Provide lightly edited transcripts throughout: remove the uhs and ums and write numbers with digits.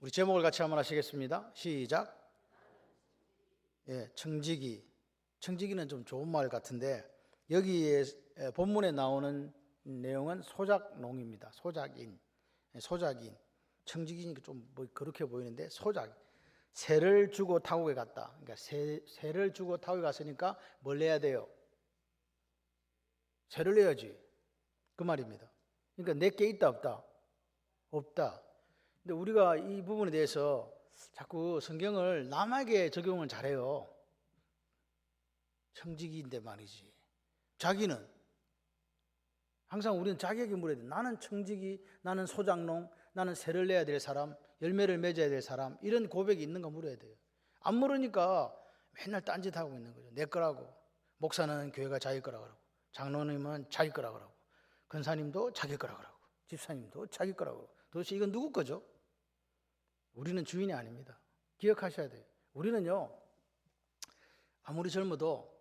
우리 제목을 같이 한번 하시겠습니다. 시작. 청지기. 청지기는 좀 좋은 말 같은데 여기에 본문에 나오는 내용은 소작농입니다. 소작인. 소작인. 청지기니까 좀 뭐 그렇게 보이는데 소작. 세를 주고 타국에 갔다. 그러니까 세를 주고 타국에 갔으니까 뭘 내야 돼요? 세를 내야지. 그 말입니다. 그러니까 내게 있다 없다? 없다. 근데 우리가 이 부분에 대해서 자꾸 성경을 남에게 적용을 잘해요. 청지기인데 말이지. 자기는 항상 우리는 자기에게 물어야 돼. 나는 청지기, 나는 소작농, 나는 세를 내야 될 사람, 열매를 맺어야 될 사람, 이런 고백이 있는가 물어야 돼요. 안 물으니까 맨날 딴짓하고 있는 거죠. 내 거라고. 목사는 교회가 자기 거라고 그러고, 장로님은 자기 거라고 그러고, 권사님도 자기 거라고 그러고, 집사님도 자기 거라고 그러고. 도대체 이건 누구 거죠? 우리는 주인이 아닙니다. 기억하셔야 돼요. 우리는요, 아무리 젊어도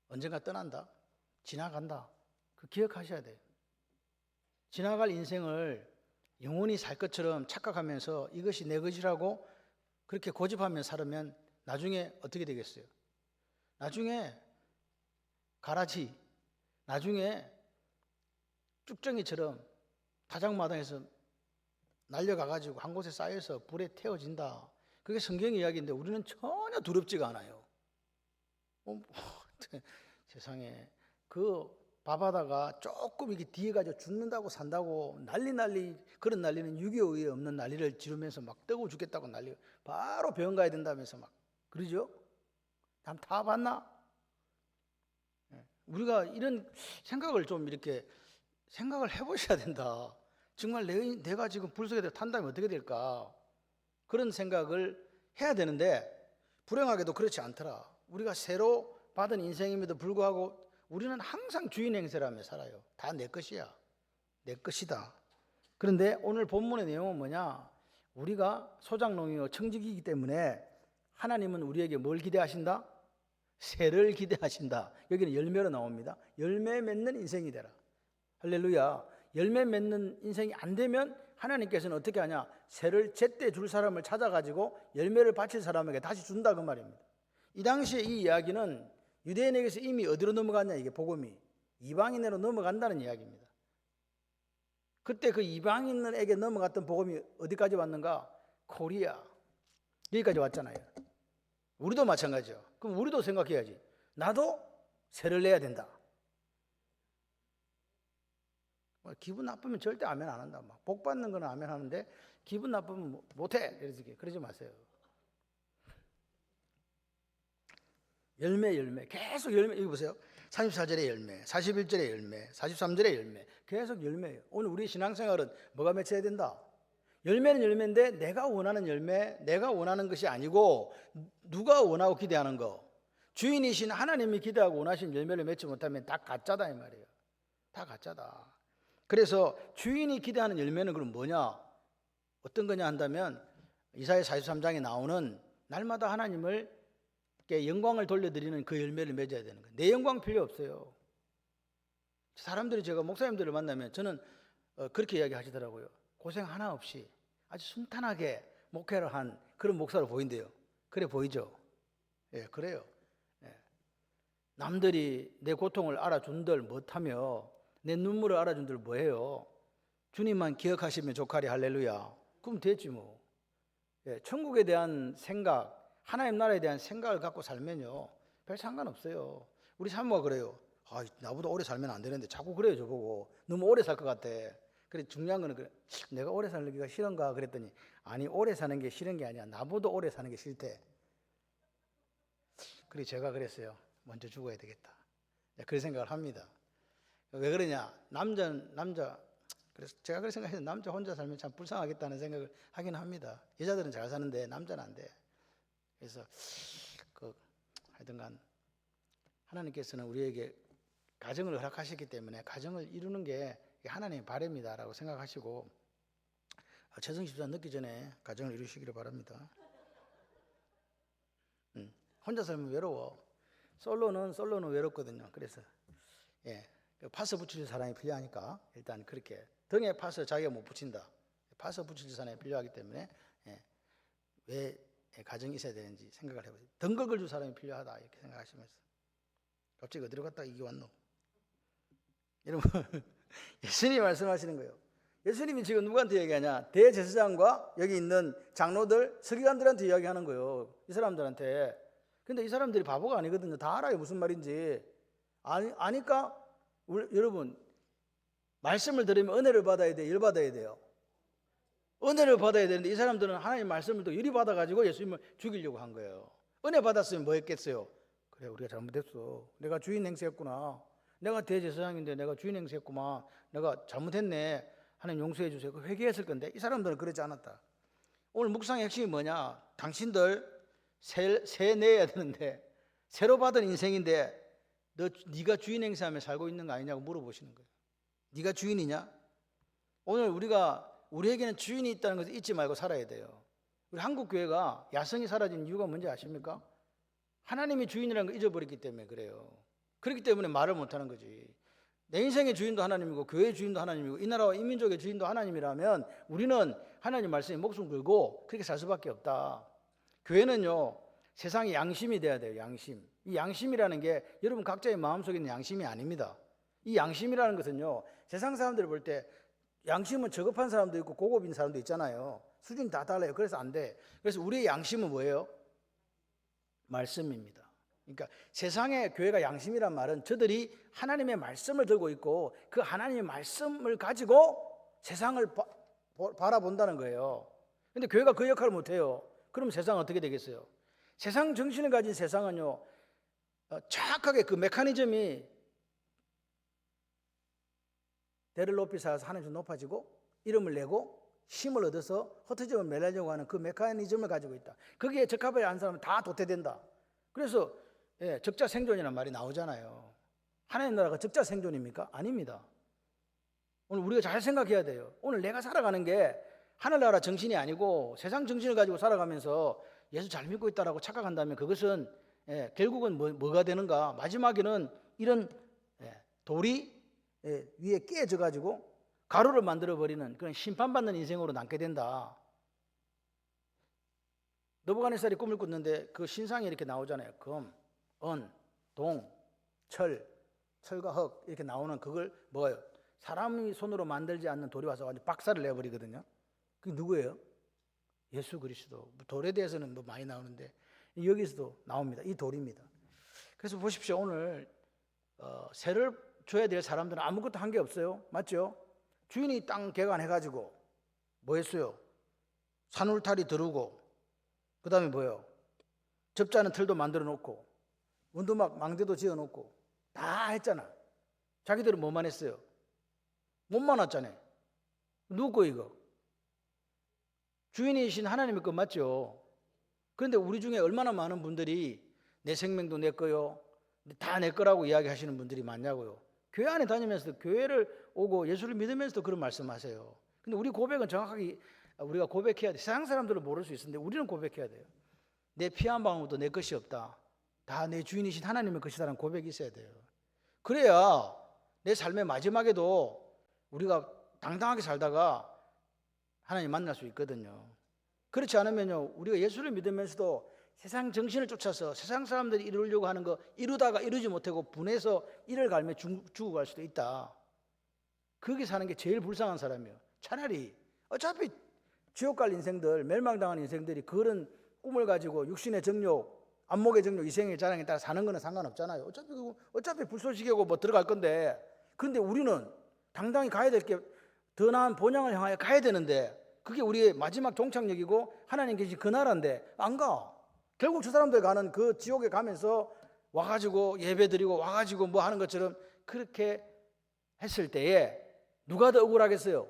언젠가 떠난다, 지나간다. 그 기억하셔야 돼요. 지나갈 인생을 영원히 살 것처럼 착각하면서 이것이 내 것이라고 그렇게 고집하며 살으면 나중에 어떻게 되겠어요? 나중에 가라지, 나중에 쭉정이처럼 다장마당에서 날려가가지고 한 곳에 쌓여서 불에 태워진다. 그게 성경 이야기인데 우리는 전혀 두렵지가 않아요. 세상에 그 밥하다가 조금 이게 뒤에 가지고 죽는다고 산다고 난리 그런 난리는 6.25에 없는 난리를 지르면서 막 뜨거워 죽겠다고 난리 바로 병원 가야 된다면서 막 그러죠? 남 다 봤나? 우리가 이런 생각을 좀 이렇게 생각을 해보셔야 된다. 정말 내가 지금 불 속에 탄다면 어떻게 될까? 그런 생각을 해야 되는데 불행하게도 그렇지 않더라. 우리가 새로 받은 인생임에도 불구하고 우리는 항상 주인 행세라며 살아요. 다 내 것이야. 내 것이다. 그런데 오늘 본문의 내용은 뭐냐? 우리가 소작농이요 청지기이기 때문에 하나님은 우리에게 뭘 기대하신다? 새를 기대하신다. 여기는 열매로 나옵니다. 열매 맺는 인생이 되라. 할렐루야. 열매 맺는 인생이 안 되면 하나님께서는 어떻게 하냐? 새를 제때 줄 사람을 찾아가지고 열매를 바칠 사람에게 다시 준다 그 말입니다. 이 당시에 이 이야기는 유대인에게서 이미 어디로 넘어갔냐? 이게 복음이 이방인으로 넘어간다는 이야기입니다. 그때 그 이방인에게 넘어갔던 복음이 어디까지 왔는가? 코리아. 여기까지 왔잖아요. 우리도 마찬가지죠. 그럼 우리도 생각해야지. 나도 세를 내야 된다. 기분 나쁘면 절대 아멘 안 한다. 복 받는 거는 아멘 하는데 기분 나쁘면 못해. 그러지 마세요. 열매 계속 열매. 여기 보세요. 34절의 열매, 41절의 열매, 43절의 열매. 계속 열매예요. 오늘 우리 신앙생활은 뭐가 맺혀야 된다? 열매는 열매인데 내가 원하는 열매, 내가 원하는 것이 아니고 누가 원하고 기대하는 거. 주인이신 하나님이 기대하고 원하신 열매를 맺지 못하면 다 가짜다 이 말이에요. 다 가짜다. 그래서 주인이 기대하는 열매는 그럼 뭐냐? 어떤 거냐 한다면 이사야 43장에 나오는 날마다 하나님을 영광을 돌려드리는 그 열매를 맺어야 되는 거예요. 내 영광 필요 없어요. 사람들이 제가 목사님들을 만나면 저는 그렇게 이야기하시더라고요. 고생 하나 없이 아주 순탄하게 목회를 한 그런 목사로 보인대요. 그래 보이죠? 예, 그래요. 예. 남들이 내 고통을 알아준들 못하며 내 눈물을 알아준들 뭐해요? 주님만 기억하시면 좋가리 할렐루야. 그럼 됐지 뭐. 예, 천국에 대한 생각, 하나님 나라에 대한 생각을 갖고 살면요 별 상관없어요. 우리 사모가 그래요. 나보다 오래 살면 안 되는데 자꾸 그래요 저보고. 너무 오래 살 것 같아. 그래 중요한 거는 그래. 내가 오래 살기가 싫은가 그랬더니 아니 오래 사는 게 싫은 게 아니야. 나보다 오래 사는 게 싫대. 그래 제가 그랬어요. 먼저 죽어야 되겠다. 그런 생각을 합니다. 왜 그러냐? 남자 그래서 제가 그렇게 생각해서 남자 혼자 살면 참 불쌍하겠다는 생각을 하긴 합니다. 여자들은 잘 사는데 남자는 안 돼. 그래서 하여튼간 하나님께서는 우리에게 가정을 허락하셨기 때문에 가정을 이루는 게 하나님의 바람이다라고 생각하시고 최성십자 늦기 전에 가정을 이루시기를 바랍니다. 혼자 살면 외로워. 솔로는 외롭거든요. 그래서 파서 붙일 사람이 필요하니까 일단 그렇게 등에 파서 자기가 못 붙인다. 파서 붙일 사람이 필요하기 때문에 왜 가정이 있어야 되는지 생각을 해보세요. 덩글 걸줄 사람이 필요하다 이렇게 생각하시면서 갑자기 어디로 갔다가 이게 왔노? 여러분 예수님이 말씀하시는 거예요. 예수님이 지금 누구한테 얘기하냐? 대제사장과 여기 있는 장로들, 서기관들한테 이야기하는 거예요. 이 사람들한테. 근데 이 사람들이 바보가 아니거든요. 다 알아요 무슨 말인지. 아니까 여러분 말씀을 들으면 은혜를 받아야 돼, 열 받아야 돼요. 은혜를 받아야 되는데 이 사람들은 하나님 말씀을 또 열이 받아가지고 예수님을 죽이려고 한 거예요. 은혜 받았으면 뭐 했겠어요? 그래 우리가 잘못했어. 내가 주인 행세했구나. 내가 대제사장인데 내가 주인 행세했구만. 내가 잘못했네. 하나님 용서해 주세요. 회개했을 건데 이 사람들은 그러지 않았다. 오늘 묵상의 핵심이 뭐냐? 당신들 새 내야 되는데 새로 받은 인생인데 네가 주인 행세하며 살고 있는 거 아니냐고 물어보시는 거예요. 네가 주인이냐? 오늘 우리에게는 주인이 있다는 것을 잊지 말고 살아야 돼요. 우리 한국 교회가 야성이 사라진 이유가 뭔지 아십니까? 하나님이 주인이라는 걸 잊어버렸기 때문에 그래요. 그렇기 때문에 말을 못하는 거지. 내 인생의 주인도 하나님이고 교회의 주인도 하나님이고 이 나라와 이 민족의 주인도 하나님이라면 우리는 하나님 말씀에 목숨 걸고 그렇게 살 수밖에 없다. 교회는요 세상의 양심이 돼야 돼요. 양심. 이 양심이라는 게 여러분 각자의 마음속에 있는 양심이 아닙니다. 이 양심이라는 것은요 세상 사람들이 볼 때 양심은 저급한 사람도 있고 고급인 사람도 있잖아요. 수준이 다 달라요. 그래서 안 돼. 그래서 우리의 양심은 뭐예요? 말씀입니다. 그러니까 세상의 교회가 양심이란 말은 저들이 하나님의 말씀을 들고 있고 그 하나님의 말씀을 가지고 세상을 바라본다는 거예요. 근데 교회가 그 역할을 못해요. 그럼 세상은 어떻게 되겠어요? 세상 정신을 가진 세상은요 정확하게 그 메커니즘이 대를 높이 쌓아서 하나님 좀 높아지고 이름을 내고 힘을 얻어서 흩어짐을 매려고 하는 그 메커니즘을 가지고 있다. 거기에 적합하지 않은 사람은 다 도태된다. 그래서 적자 생존이라는 말이 나오잖아요. 하나님 나라가 적자 생존입니까? 아닙니다. 오늘 우리가 잘 생각해야 돼요. 오늘 내가 살아가는 게 하늘나라 정신이 아니고 세상 정신을 가지고 살아가면서 예수 잘 믿고 있다라고 착각한다면 그것은 결국은 뭐가 되는가? 마지막에는 이런 돌이 위에 깨져 가지고 가루를 만들어 버리는 그런 심판받는 인생으로 남게 된다. 느부갓네살이 꿈을 꿨는데 그 신상이 이렇게 나오잖아요. 금, 은, 동, 철과 흙 이렇게 나오는 그걸 뭐예요? 사람이 손으로 만들지 않는 돌이 와서 완전 박살을 내버리거든요. 그게 누구예요? 예수 그리스도. 돌에 대해서는 뭐 많이 나오는데 여기서도 나옵니다. 이 돌입니다. 그래서 보십시오. 오늘 세를 줘야 될 사람들은 아무것도 한 게 없어요. 맞죠? 주인이 땅 개간해가지고 뭐 했어요? 산울타리 두르고 그 다음에 뭐예요? 접자는 틀도 만들어 놓고 원두막 망대도 지어 놓고 다 했잖아. 자기들은 뭐만 했어요? 못만 왔잖아요. 누구 거 이거? 주인이신 하나님의 것 맞죠? 그런데 우리 중에 얼마나 많은 분들이 내 생명도 내 거요 다 내 거라고 이야기하시는 분들이 많냐고요. 교회 안에 다니면서도 교회를 오고 예수를 믿으면서도 그런 말씀하세요. 근데 우리 고백은 정확하게 우리가 고백해야 돼. 세상 사람들은 모를 수 있는데 우리는 고백해야 돼요. 내 피 한 방울도 내 것이 없다. 다 내 주인이신 하나님의 것이다라는 고백이 있어야 돼요. 그래야 내 삶의 마지막에도 우리가 당당하게 살다가 하나님 만날 수 있거든요. 그렇지 않으면요 우리가 예수를 믿으면서도 세상 정신을 쫓아서 세상 사람들이 이루려고 하는 거 이루다가 이루지 못하고 분해서 이를 갈며 죽어갈 수도 있다. 그렇게 사는 게 제일 불쌍한 사람이에요. 차라리 어차피 지옥 갈 인생들, 멸망당한 인생들이 그런 꿈을 가지고 육신의 정욕, 안목의 정욕, 이생의 자랑에 따라 사는 거는 상관없잖아요. 어차피 불쏘시개고 뭐 들어갈 건데. 그런데 우리는 당당히 가야 될 게 더 나은 본향을 향하여 가야 되는데 그게 우리의 마지막 종착역이고 하나님 계신 그 나라인데 안 가. 결국 저 사람들 가는 그 지옥에 가면서 와가지고 예배드리고 와가지고 뭐 하는 것처럼 그렇게 했을 때에 누가 더 억울하겠어요?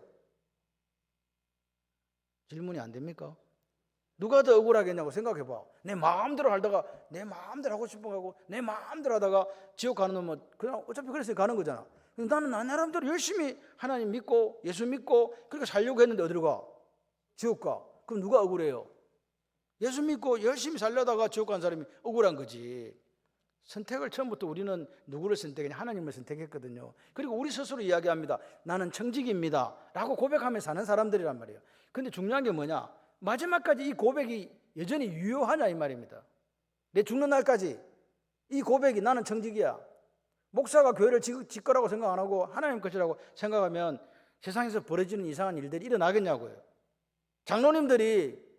질문이 안 됩니까? 누가 더 억울하겠냐고 생각해봐. 내 마음대로 살다가 내 마음대로 하고 싶은 거 하고 내 마음대로 하다가 지옥 가는 놈은 그냥 어차피 그래서 가는 거잖아. 나는 나 나름대로 열심히 하나님 믿고 예수 믿고 그렇게 살려고 했는데 어디로 가? 지옥 가. 그럼 누가 억울해요? 예수 믿고 열심히 살려다가 지옥 간 사람이 억울한 거지. 선택을 처음부터 우리는 누구를 선택했냐? 하나님을 선택했거든요. 그리고 우리 스스로 이야기합니다. 나는 청직입니다 라고 고백하며 사는 사람들이란 말이에요. 근데 중요한 게 뭐냐? 마지막까지 이 고백이 여전히 유효하냐 이 말입니다. 내 죽는 날까지 이 고백이 나는 청직이야. 목사가 교회를 지 거라고 생각 안 하고 하나님 것이라고 생각하면 세상에서 벌어지는 이상한 일들이 일어나겠냐고요. 장로님들이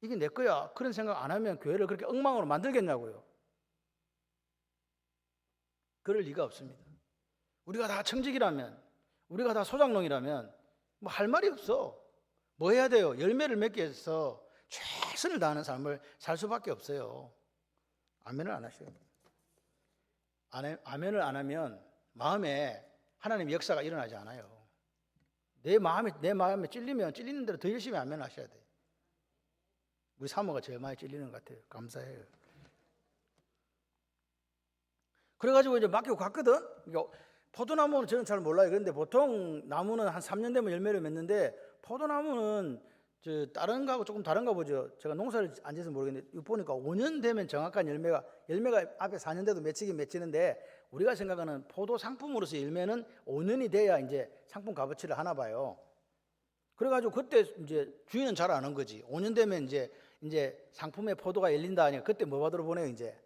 이게 내 거야 그런 생각 안 하면 교회를 그렇게 엉망으로 만들겠냐고요. 그럴 리가 없습니다. 우리가 다 청직이라면, 우리가 다 소장농이라면 뭐 할 말이 없어. 뭐 해야 돼요? 열매를 맺기 위해서 최선을 다하는 삶을 살 수밖에 없어요. 아멘을 안 하셔요. 아멘을 안 하면 마음에 하나님의 역사가 일어나지 않아요. 내 마음에 찔리면 찔리는 대로 더 열심히 아멘 하셔야 돼요. 우리 사모가 제일 많이 찔리는 것 같아요. 감사해요. 그래가지고 이제 맡기고 갔거든. 포도나무는 저는 잘 몰라요. 그런데 보통 나무는 한 3년 되면 열매를 맺는데 포도나무는 다른 거하고 조금 다른가 보죠. 제가 농사를 안 지어서 모르겠는데 이거 보니까 5년 되면 정확한 열매가 앞에 4년 돼도 맺히는데 우리가 생각하는 포도 상품으로서 열매는 5년이 돼야 이제 상품 값어치를 하나 봐요. 그래가지고 그때 이제 주인은 잘 아는 거지. 5년 되면 이제 상품의 포도가 열린다 하니까 그때 뭐 받으러 보내요 이제?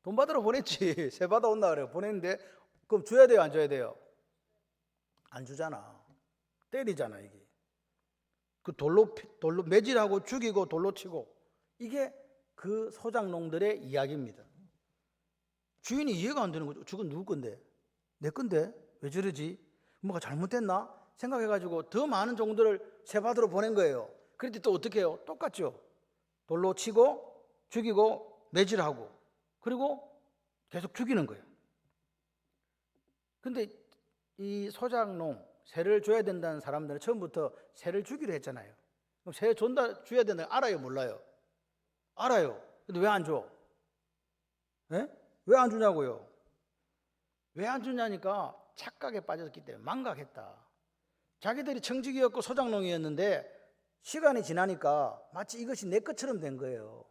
돈 받으러 보냈지. 세 받아 온다 그래요. 보냈는데 그럼 줘야 돼요 안 줘야 돼요? 안 주잖아. 때리잖아 이게. 그 돌로 매질하고 죽이고 돌로 치고 이게 그 소장농들의 이야기입니다. 주인이 이해가 안 되는 거죠. 저건 누구 건데? 내 건데? 왜 저러지? 뭐가 잘못됐나? 생각해가지고 더 많은 종들을 세 받으러 보낸 거예요. 그럴 때 또 어떻게 해요? 똑같죠. 돌로 치고 죽이고 매질하고 그리고 계속 죽이는 거예요. 근데 이 소장농 새를 줘야 된다는 사람들은 처음부터 새를 주기로 했잖아요. 그럼 새 줘야 된다는 거 알아요 몰라요? 알아요. 근데 왜 안 줘? 왜 안 주냐고요? 왜 안 주냐니까 착각에 빠졌기 때문에 망각했다. 자기들이 청직이었고 소장농이었는데 시간이 지나니까 마치 이것이 내 것처럼 된 거예요.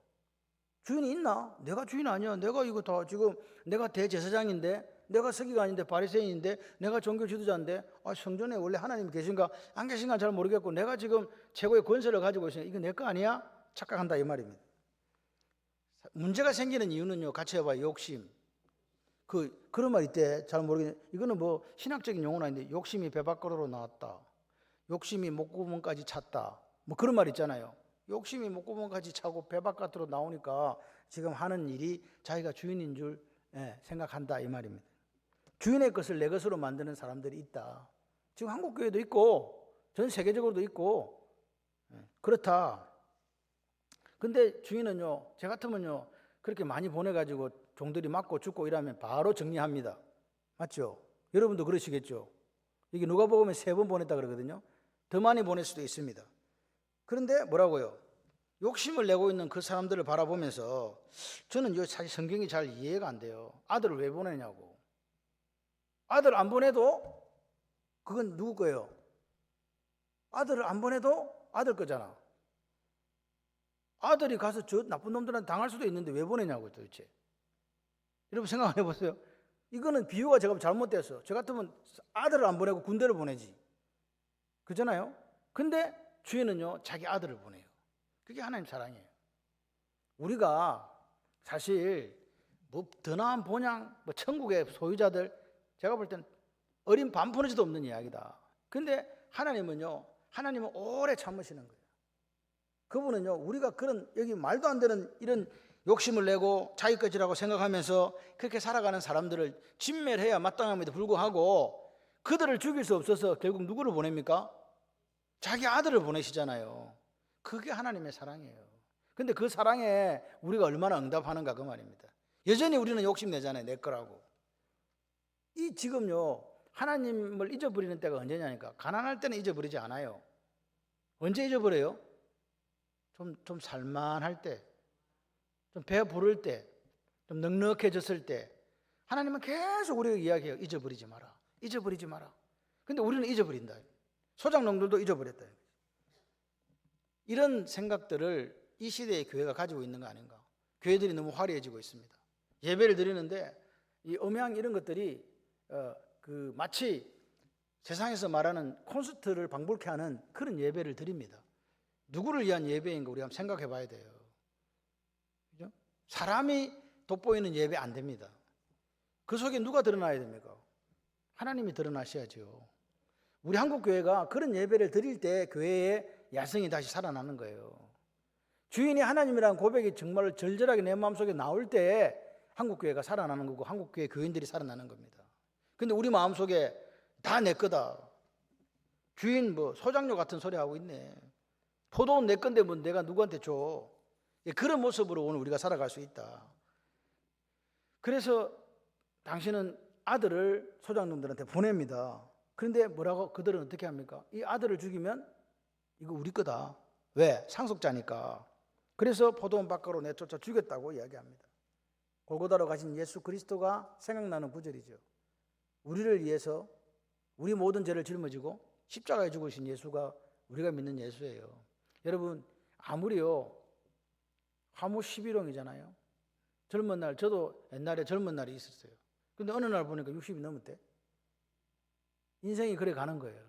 주인이 있나? 내가 주인 아니야. 내가 이거 다 지금 내가 대제사장인데 내가 서기관인데 바리새인인데 내가 종교 지도자인데 성전에 원래 하나님이 계신가 안 계신가 잘 모르겠고 내가 지금 최고의 권세를 가지고 있으니 이거 내 거 아니야? 착각한다 이 말입니다. 문제가 생기는 이유는요. 같이 해봐요. 욕심. 그런 말 있대. 잘 모르겠는데 이거는 뭐 신학적인 용어는 아닌데 욕심이 배 밖으로 나왔다. 욕심이 목구멍까지 찼다. 뭐 그런 말 있잖아요. 욕심이 목구멍까지 차고 배 바깥으로 나오니까 지금 하는 일이 자기가 주인인 줄 생각한다 이 말입니다. 주인의 것을 내 것으로 만드는 사람들이 있다. 지금 한국 교회도 있고 전 세계적으로도 있고 그렇다. 근데 주인은요, 제 같으면요 그렇게 많이 보내가지고 종들이 맞고 죽고 이러면 바로 정리합니다. 맞죠? 여러분도 그러시겠죠? 여기 누가복음에 3번 보냈다 그러거든요. 더 많이 보낼 수도 있습니다. 그런데 뭐라고요? 욕심을 내고 있는 그 사람들을 바라보면서 저는 사실 성경이 잘 이해가 안 돼요. 아들을 왜 보내냐고. 아들 안 보내도 그건 누구 거예요? 아들을 안 보내도 아들 거잖아. 아들이 가서 저 나쁜 놈들한테 당할 수도 있는데 왜 보내냐고 도대체. 여러분 생각 안 해보세요? 이거는 비유가 제가 잘못됐어. 저 같으면 아들을 안 보내고 군대를 보내지. 그잖아요? 근데 주인은요 자기 아들을 보내요. 그게 하나님 사랑이에요. 우리가 사실 뭐 더 나은 본향, 뭐 천국의 소유자들 제가 볼 땐 어린 반푼어지도 없는 이야기다. 근데 하나님은 오래 참으시는 거예요. 그분은요 우리가 그런 여기 말도 안 되는 이런 욕심을 내고 자기 것이라고 생각하면서 그렇게 살아가는 사람들을 진멸해야 마땅함에도 불구하고 그들을 죽일 수 없어서 결국 누구를 보냅니까? 자기 아들을 보내시잖아요. 그게 하나님의 사랑이에요. 근데 그 사랑에 우리가 얼마나 응답하는가 그 말입니다. 여전히 우리는 욕심내잖아요. 내 거라고. 이 지금요 하나님을 잊어버리는 때가 언제냐니까 가난할 때는 잊어버리지 않아요. 언제 잊어버려요? 좀 살만할 때, 좀 배 부를 때, 좀 넉넉해졌을 때 하나님은 계속 우리에게 이야기해요. 잊어버리지 마라. 잊어버리지 마라. 근데 우리는 잊어버린다. 소장농들도 잊어버렸다. 이런 생각들을 이 시대의 교회가 가지고 있는 거 아닌가. 교회들이 너무 화려해지고 있습니다. 예배를 드리는데 이 음향 이런 것들이 마치 세상에서 말하는 콘서트를 방불케 하는 그런 예배를 드립니다. 누구를 위한 예배인가 우리가 한번 생각해 봐야 돼요. 그죠? 사람이 돋보이는 예배 안 됩니다. 그 속에 누가 드러나야 됩니까? 하나님이 드러나셔야죠. 우리 한국교회가 그런 예배를 드릴 때 교회의 야성이 다시 살아나는 거예요. 주인이 하나님이라는 고백이 정말 절절하게 내 마음속에 나올 때 한국교회가 살아나는 거고 한국교회 교인들이 살아나는 겁니다. 근데 우리 마음속에 다 내 거다. 주인 뭐 소장료 같은 소리 하고 있네. 포도는 내 건데 뭐 내가 누구한테 줘. 그런 모습으로 오늘 우리가 살아갈 수 있다. 그래서 당신은 아들을 소장님들한테 보냅니다. 그런데 뭐라고 그들은 어떻게 합니까? 이 아들을 죽이면 이거 우리 거다. 왜? 상속자니까. 그래서 포도원 밖으로 내쫓아 죽였다고 이야기합니다. 골고다로 가신 예수 그리스도가 생각나는 구절이죠. 우리를 위해서 우리 모든 죄를 짊어지고 십자가에 죽으신 예수가 우리가 믿는 예수예요. 여러분 아무리요 화무 11홍이잖아요. 젊은 날 저도 옛날에 젊은 날이 있었어요. 근데 어느 날 보니까 60이 넘었대. 인생이 그래 가는 거예요.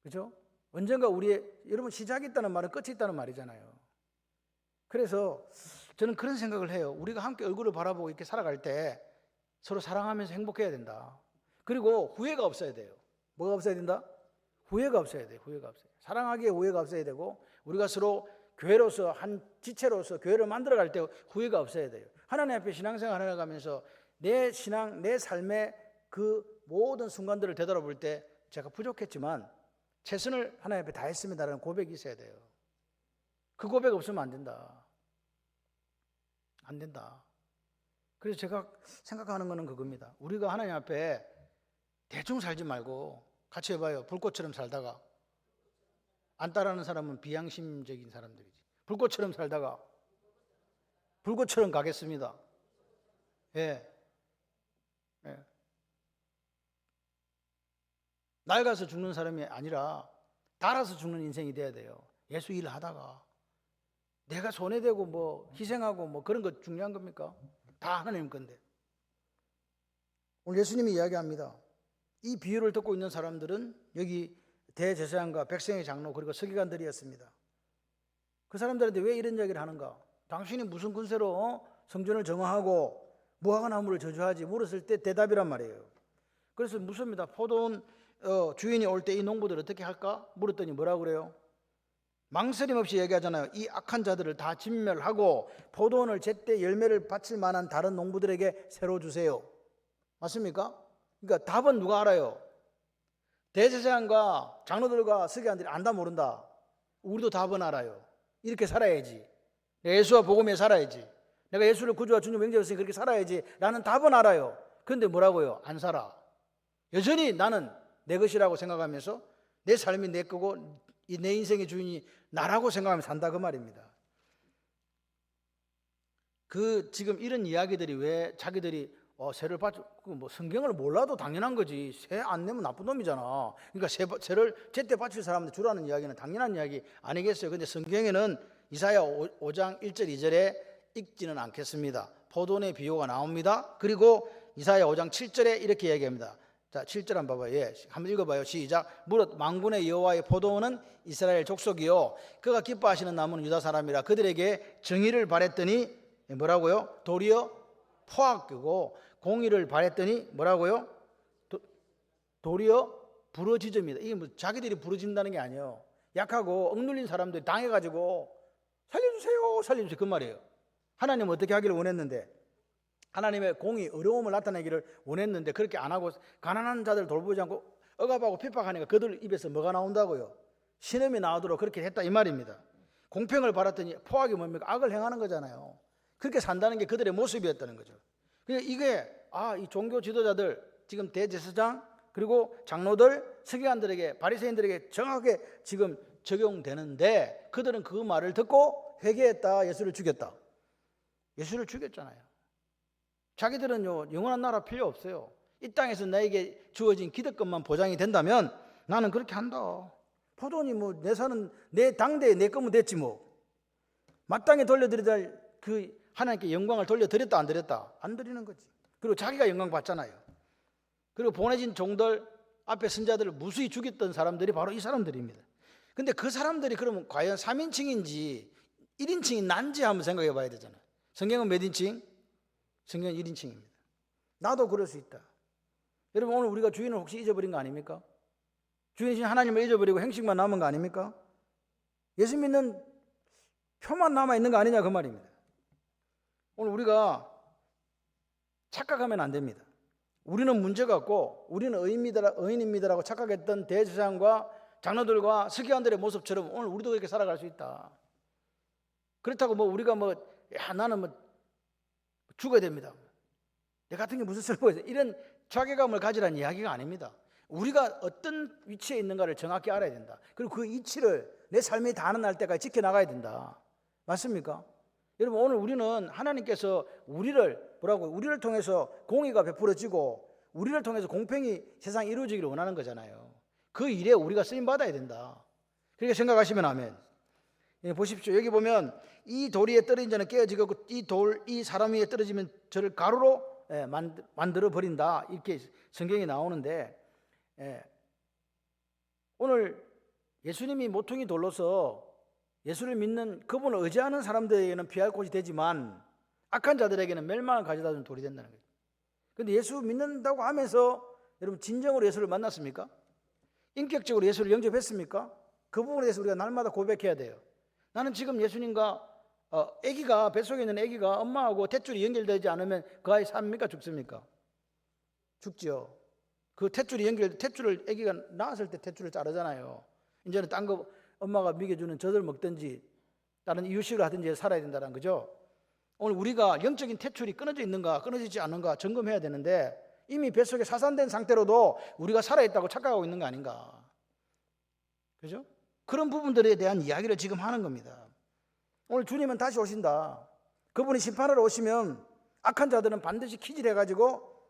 그렇죠? 언젠가 우리의 여러분 시작이 있다는 말은 끝이 있다는 말이잖아요. 그래서 저는 그런 생각을 해요. 우리가 함께 얼굴을 바라보고 이렇게 살아갈 때 서로 사랑하면서 행복해야 된다. 그리고 후회가 없어야 돼요. 뭐가 없어야 된다? 후회가 없어야 돼요. 후회가 없어요. 사랑하기에 후회가 없어야 되고 우리가 서로 교회로서 한 지체로서 교회를 만들어갈 때 후회가 없어야 돼요. 하나님 앞에 신앙생활 해나가면서 내 신앙, 내 삶의 그 모든 순간들을 되돌아볼 때 제가 부족했지만 최선을 하나님 앞에 다했습니다라는 고백이 있어야 돼요. 그 고백 없으면 안 된다. 안 된다. 그래서 제가 생각하는 거는 그겁니다. 우리가 하나님 앞에 대충 살지 말고 같이 해봐요. 불꽃처럼 살다가 안 따르는 사람은 비양심적인 사람들이지. 불꽃처럼 살다가 불꽃처럼 가겠습니다. 예. 예. 낡아서 죽는 사람이 아니라 달아서 죽는 인생이 돼야 돼요. 예수 일을 하다가 내가 손해되고 뭐 희생하고 뭐 그런 거 중요한 겁니까? 다 하나님 건데. 오늘 예수님이 이야기합니다. 이 비유를 듣고 있는 사람들은 여기 대제사장과 백성의 장로 그리고 서기관들이었습니다. 그 사람들한테 왜 이런 이야기를 하는가? 당신이 무슨 군세로 성전을 정화하고 무화과나무를 저주하지? 물었을 때 대답이란 말이에요. 그래서 묻습니다. 포도원 주인이 올 때 이 농부들 어떻게 할까? 물었더니 뭐라고 그래요? 망설임 없이 얘기하잖아요. 이 악한 자들을 다 진멸하고 포도원을 제때 열매를 바칠 만한 다른 농부들에게 새로 주세요. 맞습니까? 그러니까 답은 누가 알아요? 대제사장과 장로들과 서기관들이 안다 모른다. 우리도 답은 알아요. 이렇게 살아야지. 내가 예수와 복음에 살아야지. 내가 예수를 구주와 주님 영접했으니 그렇게 살아야지 라는 답은 알아요. 그런데 뭐라고요? 안 살아. 여전히 나는 내 것이라고 생각하면서 내 삶이 내 거고 내 인생의 주인이 나라고 생각하면서 산다 그 말입니다. 지금 이런 이야기들이 왜 자기들이 세를 받죠? 뭐 성경을 몰라도 당연한 거지. 세 안 내면 나쁜 놈이잖아. 그러니까 세를 제때 바칠 사람들 주라는 이야기는 당연한 이야기 아니겠어요? 근데 성경에는 이사야 5장 1절 2절에 읽지는 않겠습니다. 포도원의 비유가 나옵니다. 그리고 이사야 5장 7절에 이렇게 얘기합니다. 자, 7절 한번 봐봐요. 예, 한번 읽어봐요. 시작. 무릇 만군의 여호와의 포도원은 이스라엘 족속이요 그가 기뻐하시는 나무는 유다 사람이라 그들에게 정의를 바랬더니 뭐라고요? 도리어 포악이고 공의를 바랬더니 뭐라고요? 도리어 부러지점이다. 이게 뭐 자기들이 부러진다는 게 아니에요. 약하고 억눌린 사람들이 당해가지고 살려주세요 살려주세요 그 말이에요. 하나님은 어떻게 하기를 원했는데 하나님의 공의 어려움을 나타내기를 원했는데 그렇게 안 하고 가난한 자들 돌보지 않고 억압하고 핍박하니까 그들 입에서 뭐가 나온다고요? 신음이 나오도록 그렇게 했다 이 말입니다. 공평을 바랐더니 포악이 뭡니까? 악을 행하는 거잖아요. 그렇게 산다는 게 그들의 모습이었다는 거죠. 이게 이 종교 지도자들 지금 대제사장 그리고 장로들 서기관들에게 바리새인들에게 정확하게 지금 적용되는데 그들은 그 말을 듣고 회개했다. 예수를 죽였다. 예수를 죽였잖아요. 자기들은요 영원한 나라 필요 없어요. 이 땅에서 나에게 주어진 기득권만 보장이 된다면 나는 그렇게 한다. 포도원이 뭐 내 사는 내 당대에 내 거면 됐지 뭐. 마땅히 돌려드려야 할 그 하나님께 영광을 돌려드렸다 안 드렸다? 안 드리는 거지. 그리고 자기가 영광 받잖아요. 그리고 보내진 종들 앞에 선자들을 무수히 죽였던 사람들이 바로 이 사람들입니다. 근데 그 사람들이 그러면 과연 3인칭인지 1인칭이 난지 한번 생각해 봐야 되잖아요. 성경은 몇 인칭? 성경은 1인칭입니다. 나도 그럴 수 있다. 여러분, 오늘 우리가 주인을 혹시 잊어버린 거 아닙니까? 주인이신 하나님을 잊어버리고 행식만 남은 거 아닙니까? 예수 믿는 표만 남아있는 거 아니냐 그 말입니다. 오늘 우리가 착각하면 안 됩니다. 우리는 문제가 없고 우리는 의인입니다라고 착각했던 대제사장과 장로들과 서기관들의 모습처럼 오늘 우리도 그렇게 살아갈 수 있다. 그렇다고 우리가 나는 죽어야 됩니다. 내 같은 게 무슨 쓸모가 있어. 이런 자괴감을 가지라는 이야기가 아닙니다. 우리가 어떤 위치에 있는가를 정확히 알아야 된다. 그리고 그 이치를 내 삶이 다하는 날 때까지 지켜나가야 된다. 맞습니까? 여러분, 오늘 우리는 하나님께서 우리를 통해서 공의가 베풀어지고 우리를 통해서 공평이 세상에 이루어지기를 원하는 거잖아요. 그 일에 우리가 쓰임받아야 된다. 그렇게 생각하시면 아멘. 보십시오. 여기 보면 이 돌 위에 떨어진 자는 깨어지고 이 사람 위에 떨어지면 저를 가루로 만들어 버린다. 이렇게 성경이 나오는데, 오늘 예수님이 모퉁이 돌로서 예수를 믿는 그분을 의지하는 사람들에게는 피할 곳이 되지만 악한 자들에게는 멸망을 가져다 주는 돌이 된다는 거예요. 그런데 예수 믿는다고 하면서 여러분 진정으로 예수를 만났습니까? 인격적으로 예수를 영접했습니까? 그 부분에 대해서 우리가 날마다 고백해야 돼요. 나는 지금 예수님과 아기가 뱃속에 있는 아기가 엄마하고 탯줄이 연결되지 않으면 그 아이 삽니까? 죽습니까? 죽죠. 그 탯줄을 아기가 낳았을 때 탯줄을 자르잖아요. 이제는 딴 거 엄마가 먹여주는 젖을 먹든지 다른 이유식을 하든지 살아야 된다는 거죠. 오늘 우리가 영적인 탯줄이 끊어져 있는가 끊어지지 않는가 점검해야 되는데 이미 뱃속에 사산된 상태로도 우리가 살아있다고 착각하고 있는 거 아닌가. 그죠? 그런 부분들에 대한 이야기를 지금 하는 겁니다. 오늘 주님은 다시 오신다. 그분이 심판하러 오시면 악한 자들은 반드시 키질해가지고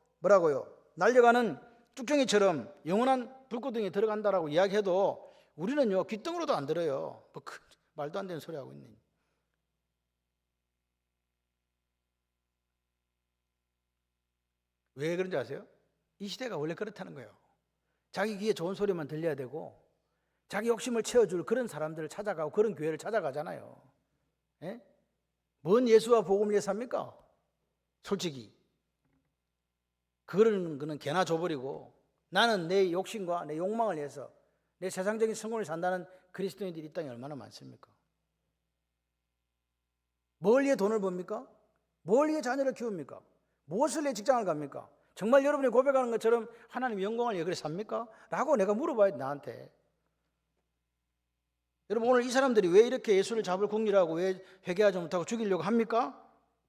날려가는 쭉정이처럼 영원한 불구덩이에 들어간다라고 이야기해도 우리는요 귓등으로도 안 들어요. 말도 안 되는 소리 하고 있네. 왜 그런지 아세요? 이 시대가 원래 그렇다는 거예요. 자기 귀에 좋은 소리만 들려야 되고 자기 욕심을 채워줄 그런 사람들을 찾아가고 그런 교회를 찾아가잖아요. 예? 뭔 예수와 복음을 위해 삽니까? 솔직히 그런 거는 개나 줘버리고 나는 내 욕심과 내 욕망을 위해서 내 세상적인 성공을 산다는 그리스도인들이 이 땅에 얼마나 많습니까? 뭘 위해 돈을 법니까? 뭘 위해 자녀를 키웁니까? 무엇을 위해 직장을 갑니까? 정말 여러분이 고백하는 것처럼 하나님 영광을 위해 그래 삽니까? 라고 내가 물어봐야 돼, 나한테. 여러분, 오늘 이 사람들이 왜 이렇게 예수를 잡을 궁리라고 왜 회개하지 못하고 죽이려고 합니까?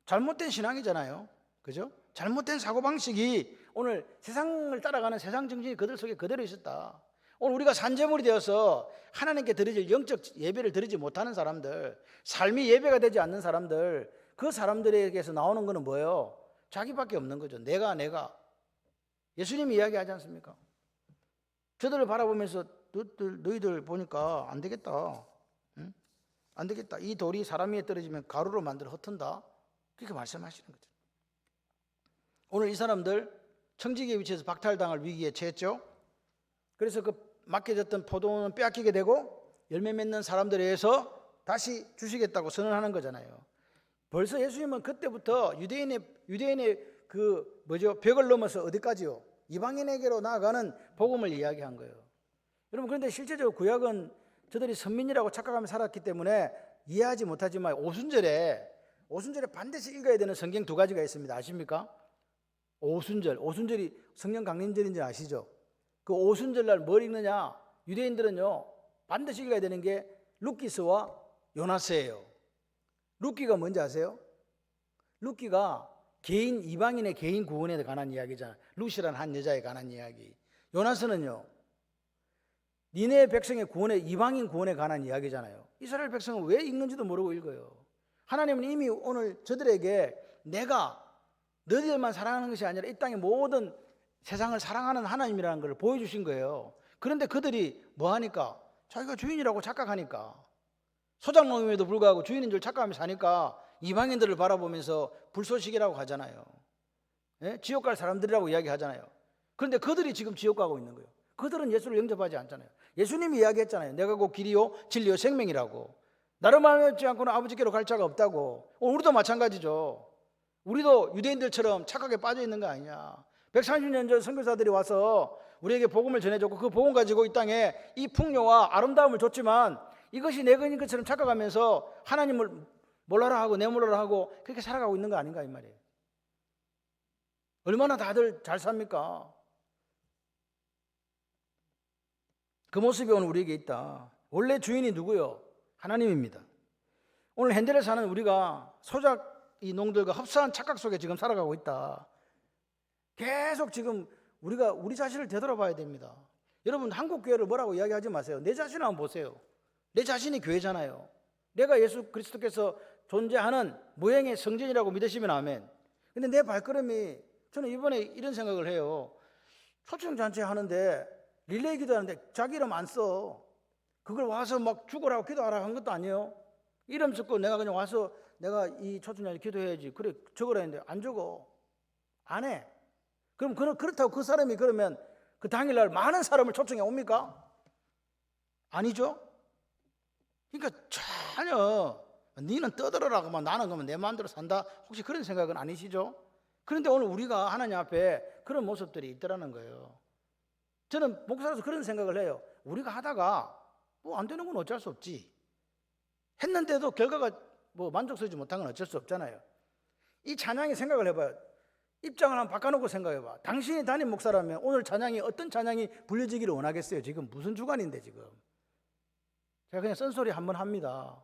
잘못된 신앙이잖아요. 그죠? 잘못된 사고방식이 오늘 세상을 따라가는 세상 정신이 그들 속에 그대로 있었다. 오늘 우리가 산재물이 되어서 하나님께 드리질 영적 예배를 드리지 못하는 사람들, 삶이 예배가 되지 않는 사람들, 그 사람들에게서 나오는 것은 뭐예요? 자기밖에 없는 거죠. 내가 예수님이 이야기하지 않습니까? 저들을 바라보면서 너희들 보니까 안 되겠다. 응? 안 되겠다. 이 돌이 사람 위에 떨어지면 가루로 만들어 흩은다. 그렇게 말씀하시는 거죠. 오늘 이 사람들 청지기의 위치에서 박탈당할 위기에 처했죠. 그래서 그 맡겨졌던 포도는 빼앗기게 되고 열매 맺는 사람들에 의해서 다시 주시겠다고 선언하는 거잖아요. 벌써 예수님은 그때부터 유대인의 벽을 넘어서 어디까지요? 이방인에게로 나아가는 복음을 이야기한 거예요. 여러분, 그런데 실제적으로 구약은 저들이 선민이라고 착각하며 살았기 때문에 이해하지 못하지만 오순절에 반드시 읽어야 되는 성경 2가지가 있습니다. 아십니까? 오순절이 성령 강림절인지 아시죠? 그 오순절날 뭘 읽느냐? 유대인들은요 반드시 읽어야 되는 게 룻기서와 요나서예요. 룻기가 뭔지 아세요? 룻기가 이방인의 개인 구원에 관한 이야기잖아요. 룻이라는 한 여자에 관한 이야기. 요나서는요 니네 백성의 구원에, 이방인 구원에 관한 이야기잖아요. 이스라엘 백성은 왜 읽는지도 모르고 읽어요. 하나님은 이미 오늘 저들에게 내가 너희들만 사랑하는 것이 아니라 이 땅의 모든 세상을 사랑하는 하나님이라는 걸 보여주신 거예요. 그런데 그들이 뭐하니까? 자기가 주인이라고 착각하니까, 소장농임에도 불구하고 주인인 줄 착각하며 사니까 이방인들을 바라보면서 불쏘시개라고 하잖아요. 예? 지옥 갈 사람들이라고 이야기하잖아요. 그런데 그들이 지금 지옥 가고 있는 거예요. 그들은 예수를 영접하지 않잖아요. 예수님이 이야기했잖아요. 내가 곧 길이요 진리요 생명이라고. 나를 말하지 않고는 아버지께로 갈 자가 없다고. 우리도 마찬가지죠. 우리도 유대인들처럼 착하게 빠져 있는 거 아니냐. 130년 전 선교사들이 와서 우리에게 복음을 전해줬고 그 복음 가지고 이 땅에 이 풍요와 아름다움을 줬지만 이것이 내 것인 것처럼 착각하면서 하나님을 몰라라 하고 내몰라라 하고 그렇게 살아가고 있는 거 아닌가 이 말이에요. 얼마나 다들 잘 삽니까? 그 모습이 오늘 우리에게 있다. 원래 주인이 누구요? 하나님입니다. 오늘 현대를 사는 우리가 소작 이 농들과 흡사한 착각 속에 지금 살아가고 있다. 계속 지금 우리가 우리 자신을 되돌아봐야 됩니다. 여러분 한국 교회를 뭐라고 이야기하지 마세요. 내 자신을 한번 보세요. 내 자신이 교회잖아요. 내가 예수 그리스도께서 존재하는 무형의 성전이라고 믿으시면 아멘. 근데 내 발걸음이 저는 이번에 이런 생각을 해요. 초청잔치 하는데 릴레이 기도하는데 자기 이름 안 써. 그걸 와서 막 죽으라고 기도하라 한 것도 아니에요. 이름 쓰고 내가 그냥 와서 내가 이 초청잔치 기도해야지. 그래 적으라 했는데 안 적어. 안 해. 그럼 그렇다고 그 사람이 그러면 그 당일날 많은 사람을 초청해 옵니까? 아니죠. 그러니까 전혀 니는 떠들어라고만 나는 그러면 내 마음대로 산다. 혹시 그런 생각은 아니시죠? 그런데 오늘 우리가 하나님 앞에 그런 모습들이 있더라는 거예요. 저는 목사로서 그런 생각을 해요. 우리가 하다가 뭐 안 되는 건 어쩔 수 없지. 했는데도 결과가 뭐 만족스럽지 못한 건 어쩔 수 없잖아요. 이 찬양의 생각을 해봐요. 입장을 한번 바꿔놓고 생각해봐. 당신이 담임 목사라면 오늘 찬양이 어떤 찬양이 불려지기를 원하겠어요? 지금 무슨 주간인데 지금. 제가 그냥 썬소리 한번 합니다.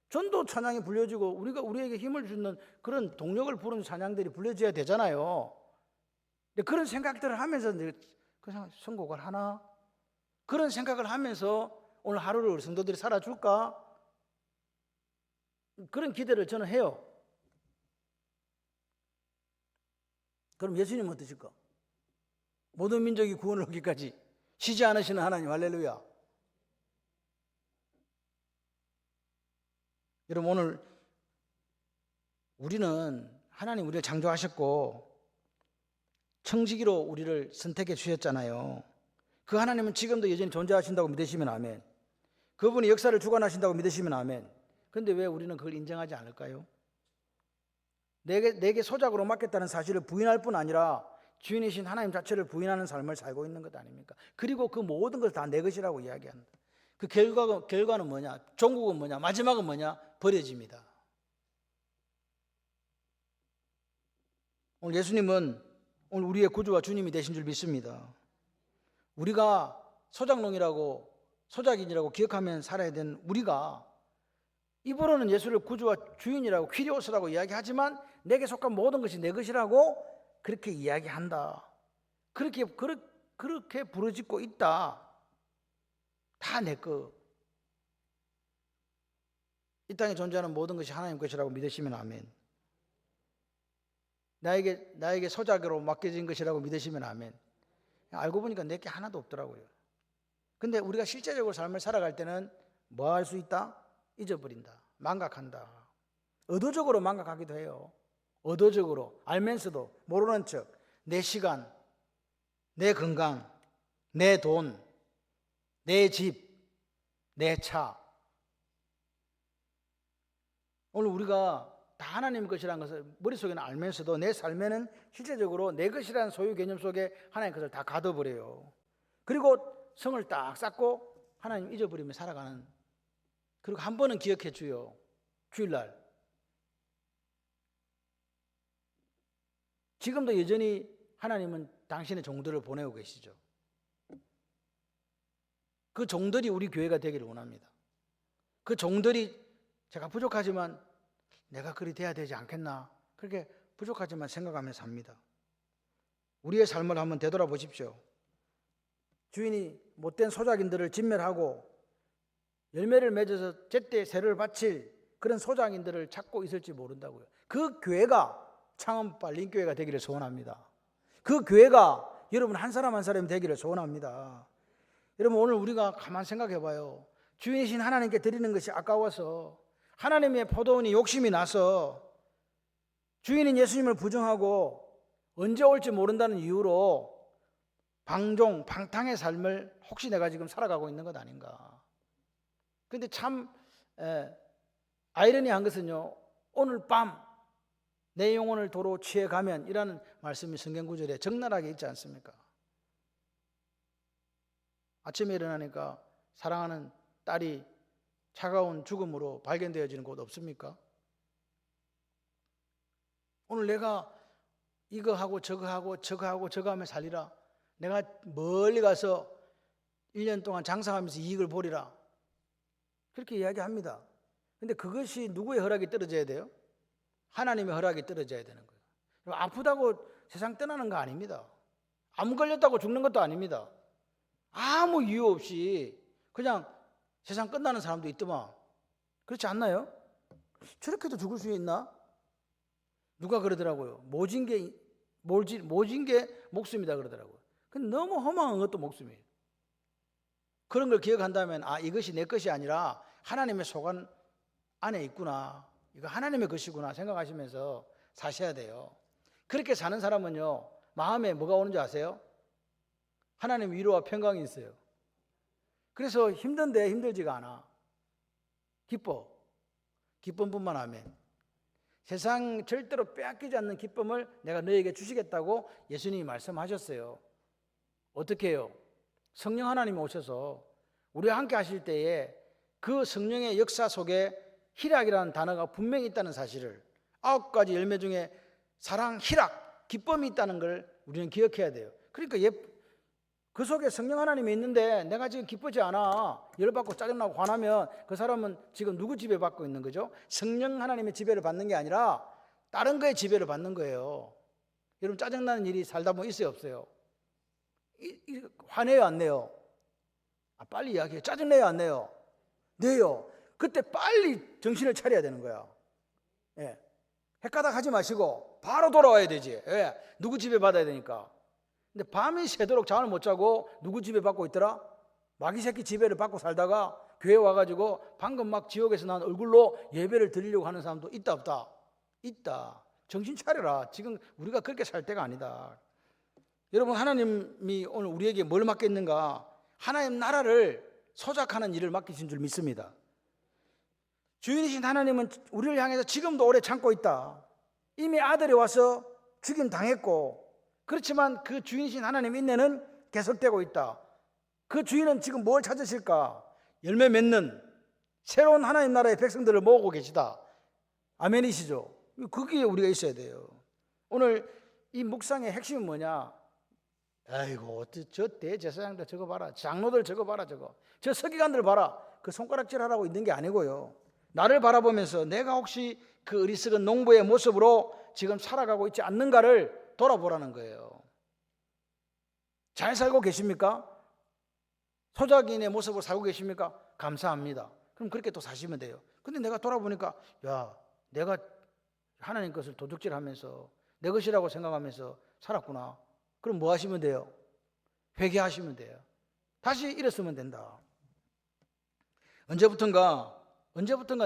전도 찬양이 불려지고 우리에게 힘을 주는 그런 동력을 부르는 찬양들이 불려져야 되잖아요. 근데 그런 생각들을 하면서 그냥 선곡을 하나? 그런 생각을 하면서 오늘 하루를 우리 성도들이 살아줄까? 그런 기대를 저는 해요. 그럼 예수님은 어떠실까? 모든 민족이 구원을 얻기까지 쉬지 않으시는 하나님, 할렐루야. 여러분 오늘 우리는 하나님 우리를 창조하셨고 청지기로 우리를 선택해 주셨잖아요. 그 하나님은 지금도 여전히 존재하신다고 믿으시면 아멘. 그분이 역사를 주관하신다고 믿으시면 아멘. 그런데 왜 우리는 그걸 인정하지 않을까요? 내게 소작으로 맡겼다는 사실을 부인할 뿐 아니라 주인이신 하나님 자체를 부인하는 삶을 살고 있는 것 아닙니까? 그리고 그 모든 것을 다 내 것이라고 이야기한다. 그 결과는 뭐냐? 종국은 뭐냐? 마지막은 뭐냐? 버려집니다. 오늘 예수님은 오늘 우리의 구주와 주님이 되신 줄 믿습니다. 우리가 소작농이라고 소작인이라고 기억하면 살아야 되는 우리가 입으로는 예수를 구주와 주인이라고 퀴리오스라고 이야기하지만 내게 속한 모든 것이 내 것이라고 그렇게 이야기한다. 그렇게 부르짖고 있다. 다 내 거. 이 땅에 존재하는 모든 것이 하나님 것이라고 믿으시면 아멘. 나에게 소작으로 맡겨진 것이라고 믿으시면 아멘. 알고 보니까 내게 하나도 없더라고요. 근데 우리가 실제적으로 삶을 살아갈 때는 뭐 할 수 있다? 잊어버린다. 망각한다. 의도적으로 망각하기도 해요. 의도적으로 알면서도 모르는 척 내 시간, 내 건강, 내 돈, 내 집, 내 차. 오늘 우리가 다 하나님 것이라는 것을 머릿속에는 알면서도 내 삶에는 실제적으로 내 것이라는 소유 개념 속에 하나님 것을 다 가둬버려요. 그리고 성을 딱 쌓고 하나님 잊어버리며 살아가는. 그리고 한 번은 기억해 주요. 주일날. 지금도 여전히 하나님은 당신의 종들을 보내고 계시죠. 그 종들이 우리 교회가 되기를 원합니다. 그 종들이 제가 부족하지만 내가 그리 돼야 되지 않겠나. 그렇게 부족하지만 생각하면서 삽니다. 우리의 삶을 한번 되돌아보십시오. 주인이 못된 소작인들을 진멸하고 열매를 맺어서 제때 세를 바칠 그런 소작인들을 찾고 있을지 모른다고요. 그 교회가 창원발 링교회가 되기를 소원합니다. 그 교회가 여러분 한 사람 한 사람이 되기를 소원합니다. 여러분 오늘 우리가 가만 생각해 봐요. 주인이신 하나님께 드리는 것이 아까워서 하나님의 포도원이 욕심이 나서 주인인 예수님을 부정하고 언제 올지 모른다는 이유로 방탕의 삶을 혹시 내가 지금 살아가고 있는 것 아닌가. 그런데 참 아이러니한 것은요, 오늘 밤 내 영혼을 도로 취해가면 이라는 말씀이 성경 구절에 적나라하게 있지 않습니까? 아침에 일어나니까 사랑하는 딸이 차가운 죽음으로 발견되어지는 곳 없습니까? 오늘 내가 이거 하고 저거 하고 저거 하고 저거 하며 살리라. 내가 멀리 가서 1년 동안 장사하면서 이익을 보리라. 그렇게 이야기합니다. 근데 그것이 누구의 허락이 떨어져야 돼요? 하나님의 허락이 떨어져야 되는 거예요. 아프다고 세상 떠나는 거 아닙니다. 암 걸렸다고 죽는 것도 아닙니다. 아무 이유 없이 그냥 세상 끝나는 사람도 있더만. 그렇지 않나요? 저렇게도 죽을 수 있나? 누가 그러더라고요. 모진 게 목숨이다 그러더라고요. 근데 너무 허망한 것도 목숨이에요. 그런 걸 기억한다면 이것이 내 것이 아니라 하나님의 소관 안에 있구나. 이거 하나님의 것이구나 생각하시면서 사셔야 돼요. 그렇게 사는 사람은요, 마음에 뭐가 오는지 아세요? 하나님 위로와 평강이 있어요. 그래서 힘든데 힘들지가 않아. 기쁨뿐만 아멘. 세상 절대로 빼앗기지 않는 기쁨을 내가 너에게 주시겠다고 예수님이 말씀하셨어요. 어떻게 해요? 성령 하나님이 오셔서 우리와 함께 하실 때에 그 성령의 역사 속에 희락이라는 단어가 분명히 있다는 사실을, 9가지 열매 중에 사랑, 희락, 기쁨이 있다는 걸 우리는 기억해야 돼요. 그러니까 그 속에 성령 하나님이 있는데 내가 지금 기쁘지 않아, 열받고 짜증나고 화나면 그 사람은 지금 누구 지배받고 있는 거죠? 성령 하나님의 지배를 받는 게 아니라 다른 거에 지배를 받는 거예요. 여러분, 짜증나는 일이 살다 보면 있어요, 없어요? 화내요, 안 내요? 빨리 이야기해요. 짜증내요, 안 내요? 내요. 그때 빨리 정신을 차려야 되는 거야. 예. 헷가닥 하지 마시고 바로 돌아와야 되지. 예. 누구 지배 받아야 되니까. 근데 밤이 새도록 잠을 못 자고 누구 지배 받고 있더라? 마귀 새끼 지배를 받고 살다가 교회 와가지고 방금 막 지옥에서 난 얼굴로 예배를 드리려고 하는 사람도 있다, 없다? 있다. 정신 차려라. 지금 우리가 그렇게 살 때가 아니다. 여러분, 하나님이 오늘 우리에게 뭘 맡겼는가? 하나님 나라를 소작하는 일을 맡기신 줄 믿습니다. 주인이신 하나님은 우리를 향해서 지금도 오래 참고 있다. 이미 아들이 와서 죽임 당했고, 그렇지만 그 주인이신 하나님 인내는 계속되고 있다. 그 주인은 지금 뭘 찾으실까? 열매 맺는 새로운 하나님 나라의 백성들을 모으고 계시다. 아멘이시죠? 그게 우리가 있어야 돼요. 오늘 이 묵상의 핵심은 뭐냐? 아이고, 저 대제사장들 저거 봐라, 장로들 저거 봐라, 저 서기관들 봐라. 그 손가락질 하라고 있는 게 아니고요, 나를 바라보면서 내가 혹시 그 어리석은 농부의 모습으로 지금 살아가고 있지 않는가를 돌아보라는 거예요. 잘 살고 계십니까? 소작인의 모습으로 살고 계십니까? 감사합니다. 그럼 그렇게 또 사시면 돼요. 근데 내가 돌아보니까 내가 하나님 것을 도둑질하면서 내 것이라고 생각하면서 살았구나. 그럼 뭐 하시면 돼요? 회개하시면 돼요. 다시 일어서면 된다. 언제부턴가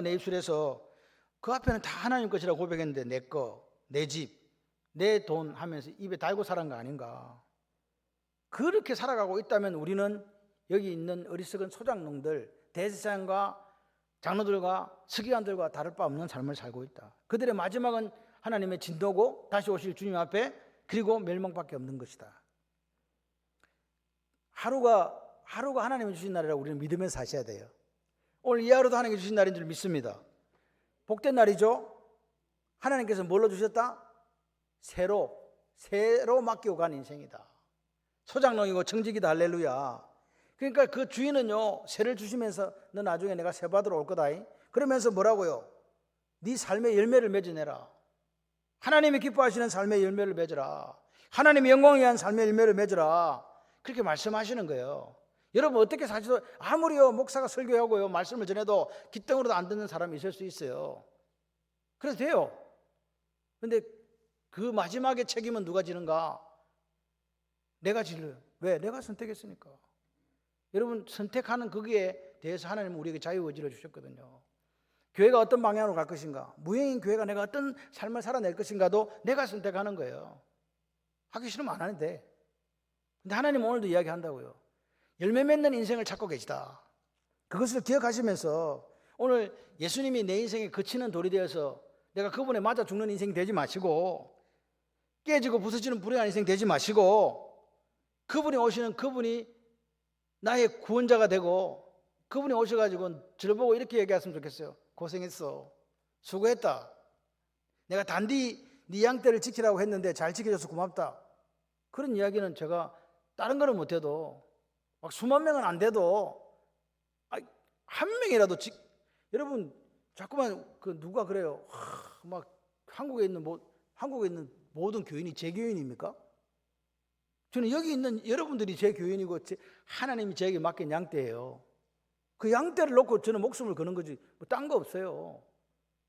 내 입술에서 그 앞에는 다 하나님 것이라고 고백했는데 내 거, 내 집, 내 돈 하면서 입에 달고 살은 거 아닌가. 그렇게 살아가고 있다면 우리는 여기 있는 어리석은 소장농들, 대제사장과 장로들과 서기관들과 다를 바 없는 삶을 살고 있다. 그들의 마지막은 하나님의 진도고 다시 오실 주님 앞에, 그리고 멸망밖에 없는 것이다. 하루가 하나님이 주신 날이라고 우리는 믿으면서 사셔야 돼요. 오늘 이 하루도 하나님이 주신 날인 줄 믿습니다. 복된 날이죠. 하나님께서 뭘로 주셨다? 새로 맡기고 간 인생이다. 소장농이고 청직이다. 할렐루야. 그러니까 그 주인은요, 새를 주시면서 너 나중에 내가 새 받으러 올 거다. 그러면서 뭐라고요? 네 삶의 열매를 맺어내라. 하나님이 기뻐하시는 삶의 열매를 맺어라. 하나님의 영광을 위한 삶의 열매를 맺어라. 그렇게 말씀하시는 거예요. 여러분, 어떻게 사시도 아무리요 목사가 설교하고요 말씀을 전해도 귓등으로도 안 듣는 사람이 있을 수 있어요. 그래서 돼요. 근데 그 마지막에 책임은 누가 지는가? 내가 질러요. 왜? 내가 선택했으니까. 여러분, 선택하는 거기에 대해서 하나님은 우리에게 자유의지를 주셨거든요. 교회가 어떤 방향으로 갈 것인가, 무형인 교회가 내가 어떤 삶을 살아낼 것인가도 내가 선택하는 거예요. 하기 싫으면 안 하는데. 근데 하나님 오늘도 이야기한다고요. 열매 맺는 인생을 찾고 계시다. 그것을 기억하시면서 오늘 예수님이 내 인생에 그치는 돌이 되어서 내가 그분에 맞아 죽는 인생이 되지 마시고, 깨지고 부서지는 불행한 인생 되지 마시고, 그분이 오시는 그분이 나의 구원자가 되고, 그분이 오셔가지고 저를 보고 이렇게 얘기했으면 좋겠어요. 고생했어. 수고했다. 내가 단디 네 양떼를 지키라고 했는데 잘 지켜줘서 고맙다. 그런 이야기는 제가 다른 거는 못해도, 막 수만 명은 안 돼도 한 명이라도 여러분 자꾸만 누가 그래요. 막 한국에 있는 모든 교인이 제 교인입니까? 저는 여기 있는 여러분들이 제 교인이고 하나님이 저에게 맡긴 양떼예요. 그 양떼를 놓고 저는 목숨을 거는 거지 뭐 딴 거 없어요.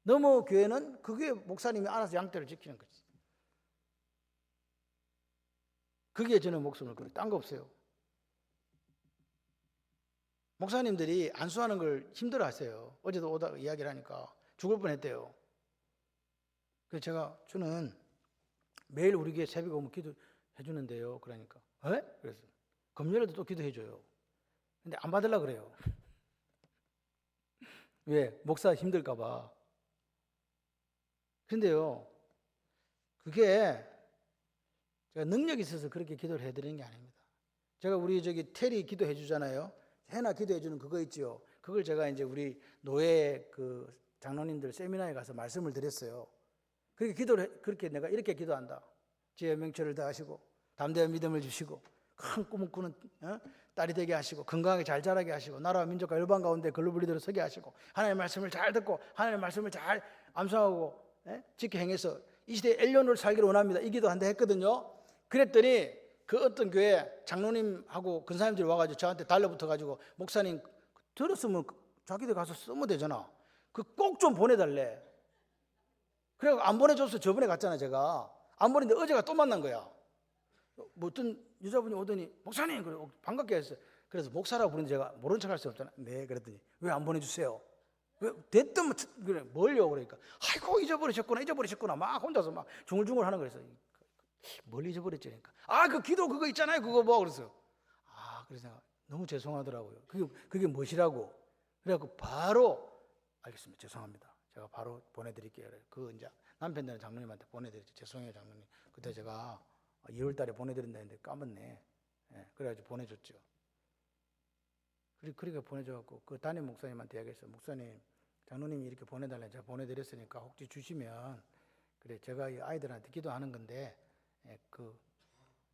너무 교회는 그게 목사님이 알아서 양떼를 지키는 거지. 그게 저는 목숨을 걸어요. 딴 거 없어요. 목사님들이 안수하는 걸 힘들어 하세요. 어제도 오다가 이야기를 하니까 죽을 뻔했대요. 그래서 저는 매일 우리 교회 새벽에 오면 기도해 주는데요. 그러니까 에? 그래서 금요일에도 또 기도해 줘요. 근데 안 받으려고 그래요. 왜? 목사 힘들까 봐. 근데요, 그게 제가 능력이 있어서 그렇게 기도를 해드리는 게 아닙니다. 제가 우리 테리 기도해 주잖아요. 해나 기도해 주는 그거 있죠. 그걸 제가 이제 우리 노예 장로님들 세미나에 가서 말씀을 드렸어요. 그렇게 내가 이렇게 기도한다. 주의 명철을 다하시고 담대한 믿음을 주시고 큰 꿈을 꾸는 딸이 되게 하시고 건강하게 잘 자라게 하시고 나라와 민족과 열방 가운데 글로벌리더로 서게 하시고 하나님의 말씀을 잘 듣고 하나님의 말씀을 잘 암송하고 지켜 행해서 이 시대에 엘리온으로 살기를 원합니다. 이 기도한다 했거든요. 그랬더니 그 어떤 교회 장로님하고 근사님들이 와가지고 저한테 달려붙어가지고 목사님 들었으면 자기들 가서 쓰면 되잖아. 그 꼭 좀 보내달래. 그래서 안 보내줘서 저번에 갔잖아. 제가 안 보냈는데 어제가 또 만난 거야. 뭐 어떤 여자분이 오더니 목사님 그래 반갑게 했어요. 그래서 목사라고 부르는데 제가 모른 척할 수 없잖아. 네 그랬더니 왜 안 보내주세요? 왜 됐든 뭐 그래 뭘요? 그러니까 아이고 잊어버리셨구나 막 혼자서 막 중얼중얼 하는 거였어요. 뭘 잊어버렸지? 그러니까 그 기도 그거 있잖아요. 그거 뭐 그래서 그래서 내가 너무 죄송하더라고요. 그게 무엇이라고? 그래갖고 바로 알겠습니다. 죄송합니다. 제가 바로 보내드릴게요. 그 이제 남편 되는 장로님한테 보내드렸죠. 죄송해요 장로님. 그때 제가 2월 달에 보내드린다 했는데 까먹네. 그래가지고 보내줬죠. 그렇게 보내줘갖고 그 담임 목사님한테 이야기했어요. 목사님, 장로님이 이렇게 보내달라 제가 보내드렸으니까 혹시 주시면 그래 제가 이 아이들한테 기도하는 건데 그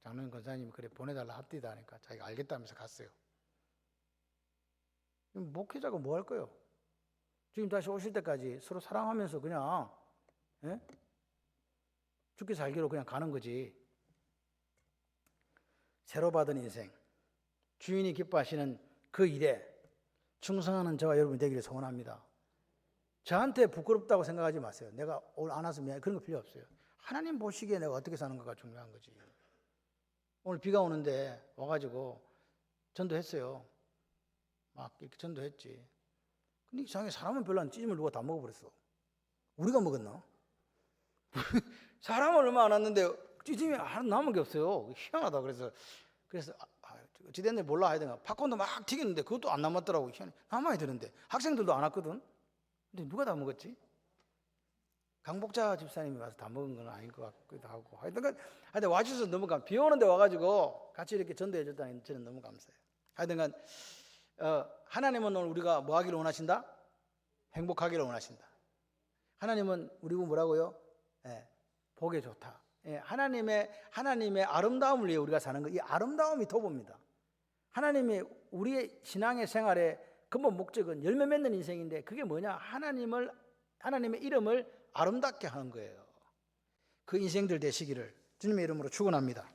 장로님 권사님이 그래 보내달라 합디다 하니까 자기가 알겠다면서 갔어요. 목회자가 뭐 할 거예요? 지금 다시 오실 때까지 서로 사랑하면서 그냥 죽기 살기로 그냥 가는 거지. 새로 받은 인생, 주인이 기뻐하시는 그 일에 충성하는 저와 여러분이 되기를 소원합니다. 저한테 부끄럽다고 생각하지 마세요. 내가 오늘 안 와서 미안해. 그런 거 필요 없어요. 하나님 보시기에 내가 어떻게 사는가가 중요한 거지. 오늘 비가 오는데 와가지고 전도했어요. 막 이렇게 전도했지. 근데 이상하게 사람은 별로 안 찌짐을 누가 다 먹어버렸어. 우리가 먹었나? 사람은 얼마 안 왔는데 찌짐이 하나 남은 게 없어요. 희한하다. 그래서 어찌됐는지 몰라 하여튼 팝콘도 막 튀겼는데 그것도 안 남았더라고. 남아야 되는데 학생들도 안 왔거든. 근데 누가 다 먹었지? 강복자 집사님이 와서 다 먹은 건 아닌 것 같기도 하고 하여튼 와주셔서 너무 비 오는데 와가지고 같이 이렇게 전도해 줬다니 저는 너무 감사해요. 하여튼 하나님은 오늘 우리가 뭐 하기를 원하신다? 행복하기를 원하신다. 하나님은 우리고 뭐라고요? 복이 좋다. 하나님의 아름다움을 위해 우리가 사는 거, 이 아름다움이 도봅니다. 하나님이 우리의 신앙의 생활의 근본 목적은 열매 맺는 인생인데 그게 뭐냐? 하나님의 이름을 아름답게 하는 거예요. 그 인생들 되시기를 주님의 이름으로 축원합니다.